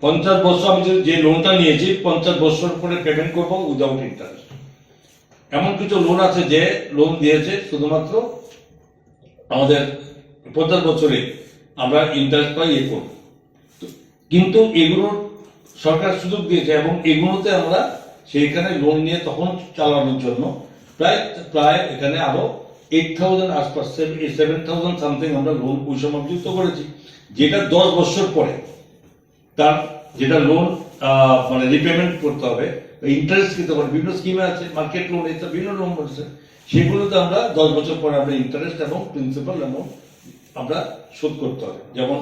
50 বছর আমি যে লোনটা নিয়েছি 50 বছর পরে পেমেন্ট করবো উইদাউট ইন্টারেস্ট। এমন কিছু লোন আছে যে লোন দিয়েছে শুধুমাত্র আমাদের 50 বছরে আমরা ইন্টারেস্ট পাই করবো, কিন্তু এগুলোর সরকার সুযোগ দিয়েছে এবং এগুলোতে আমরা সেইখানে লোন নিয়ে তখন চালানোর জন্য প্রায় প্রায় এখানে আরো 8,000 আশপাশ 7,000 সামথিং আমরা লোন ওই সময় যুক্ত করেছি, যেটা 10 বছর পরে তার যেটা লোন মানে রিপেমেন্ট করতে হবে, ইন্টারেস্ট দিতে হবে। বিভিন্ন স্কিমে আছে, মার্কেট লোন ইত্যাদি বিভিন্ন লোন বলছে, সেগুলোতে আমরা 10 বছর পরে আমরা ইন্টারেস্ট এবং প্রিন্সিপাল অ্যামাউন্ট আমরা শোধ করতে হবে। যেমন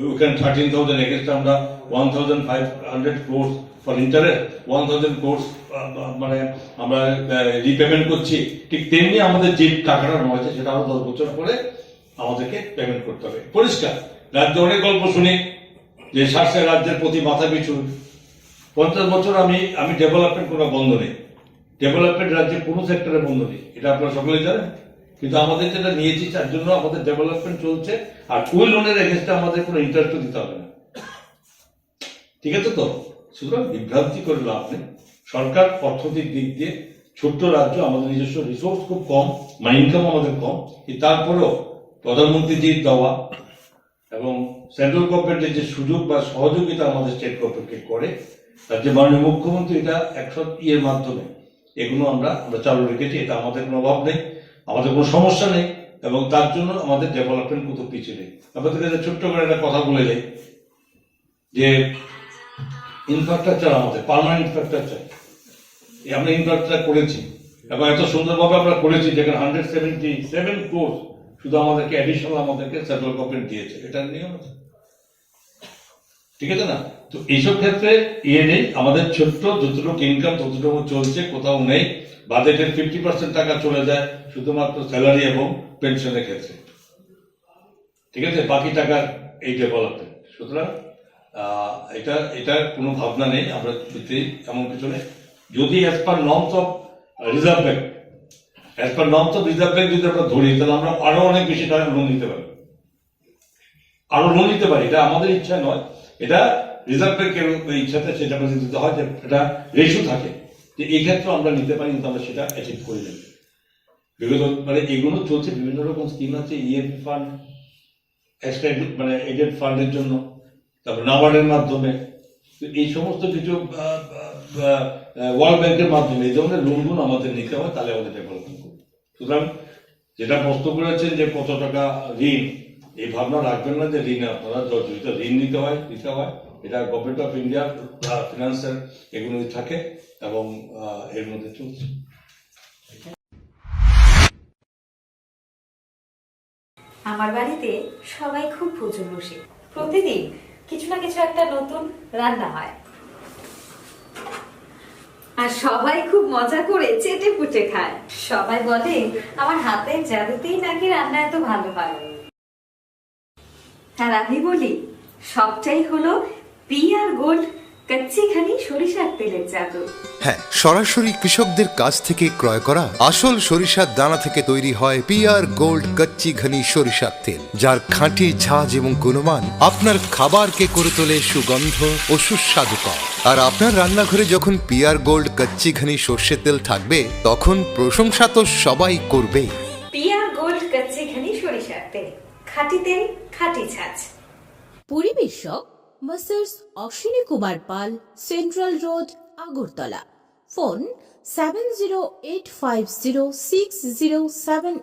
ওইখানে 13,000 এগেন্স্ট আমরা 1,500 crores ফর ইন্টারেস্ট, 1,000 crores মানে আমরা রিপেমেন্ট করছি। ঠিক তেমনি আমাদের যে টাকাটা রয়েছে সেটা আরো 10 বছর পরে আমাদেরকে পেমেন্ট করতে হবে। পরিষ্কার রাজ্যে অনেক গল্প শুনি যে রাজ্যের প্রতি মাথা পিছু 50 বছর আমি ডেভেলপমেন্ট কোনো বন্ধ নেই, ডেভেলপমেন্ট রাজ্যের কোনো সেক্টরে বন্ধ নেই, এটা আপনারা সকলেই জানেন। কিন্তু আমাদের যেটা নিয়েছি তার জন্য আমাদের ডেভেলপমেন্ট চলছে, আর ওই লোনের এগেন্স্টে আমাদের কোনো ইন্টারেস্টও দিতে হবে না। ঠিক আছে তো? সুতরাং বিভ্রান্তি করে লাভ নেই। সরকার অর্থনৈতিক দিক দিয়ে ছোট্ট রাজ্য, আমাদের নিজস্ব রিসোর্স খুব কম, মানে ইনকাম আমাদের কম, তারপরেও প্রধানমন্ত্রীজির দেওয়া এবং সেন্ট্রাল গভর্নমেন্টের যে সুযোগ বা সহযোগিতা আমাদের স্টেট গভর্নমেন্টকে করে, তার যে মাননীয় মুখ্যমন্ত্রী এটা 100 মাধ্যমে এগুলো আমরা চালু রেখেছি। এটা আমাদের কোনো অভাব নেই, আমাদের কোনো সমস্যা নেই, এবং তার জন্য আমাদের ডেভেলপমেন্ট কোথাও পিছিয়ে নেই। আপনাদের কাছে ছোট্ট করে একটা কথা বলে যাই যে ইনফ্রাস্ট্রাকচার, আমাদের পার্মানেন্ট ইনফ্রাস্ট্রাকচার আমরা ইনফ্রাস্ট্রাকচার করেছি এবং এত সুন্দরভাবে আমরা করেছি, যেখানে 177 crores শুধু আমাদেরকে অ্যাডিশনাল আমাদেরকে সেন্ট্রাল গভর্নমেন্ট দিয়েছে, এটা নিয়ম আছে। ঠিক আছে না? তো এইসব ক্ষেত্রে নেই, আমাদের ছোট্ট যতটুকু ইনকাম ততটুকু চলছে, কোথাও নেই। বাজেটের 50% টাকা চলে যায় শুধুমাত্র স্যালারি এবং পেনশনের ক্ষেত্রে। ঠিক আছে, বাকি টাকা এই ডেভেলপমেন্ট। সুতরাং এটার কোনো ভাবনা নেই, আমরা এমন কিছু নেই। যদি as per norms of reserve bank যদি আমরা ধরি, তাহলে আমরা আরো অনেক বেশি টাকা লোন নিতে পারি, এটা আমাদের ইচ্ছা নয়, এটা রিজার্ভ ব্যাংকের ইচ্ছাতে সেটা দিতে হয়, যে এটা রেশু থাকে যে এই ক্ষেত্রে আমরা নিতে পারি, কিন্তু আমরা সেটা অ্যাচিভ করে নেব। বিগত মানে এগুলো চলছে, বিভিন্ন রকম স্কিম আছে, ইএফপি ফান্ড, এক্সট্রা মানে এডেড ফান্ডের জন্য, তারপর নাবার্ডের মাধ্যমে, এই সমস্ত কিছু ওয়ার্ল্ড ব্যাংকের মাধ্যমে এই ধরনের লোনগুলো আমাদের নিতে হয়, তাহলে আমাদের ডেভেলপমেন্ট করবে। সুতরাং যেটা প্রশ্ন করেছেন যে কত টাকা ঋণ, এই ভাবনা রাখবেন না যে ঋণ আপনারা ঋণ নিতে হয়, এটা গভর্নমেন্ট অফ ইন্ডিয়া ফিনান্সের এগুলো থাকে এবং এর মধ্যে চলছে। আমার বাড়িতে সবাই খুব প্রচুর বসে, প্রতিদিন কিছু না কিছু একটা নতুন রান্না হয়, আর সবাই খুব মজা করে চেটে পুটে খায়। সবাই বলে আমার হাতের জাদুতেই নাকি রান্না এত ভালো হয়। আর আমি বলি সবটাই হলো পিআর গোল্ড কচ্চি ঘনি সরিষার তেলের জাদু। হ্যাঁ, সরাসরি কৃষকদের কাছ থেকে ক্রয় করা আসল সরিষার দানা থেকে তৈরি হয় পিআর গোল্ড কচ্চি ঘনি সরিষার তেল, যার খাঁটি ঝাঁজ এবং গুণমান আপনার খাবারকে করে তোলে সুগন্ধ ও সুস্বাদুকর। আর আপনার রান্নাঘরে যখন পিআর গোল্ড কচ্চি ঘনি সর্ষের তেল থাকবে, তখন প্রশংসা তো সবাই করবে। পিআর গোল্ড কচ্চি ঘনি সরিষার তেল, খাঁটি তেল, খাঁটি ঝাঁজ। পরিবেশক masters Ashwini Kumar Pal, central road, Agartala. Phone 70850607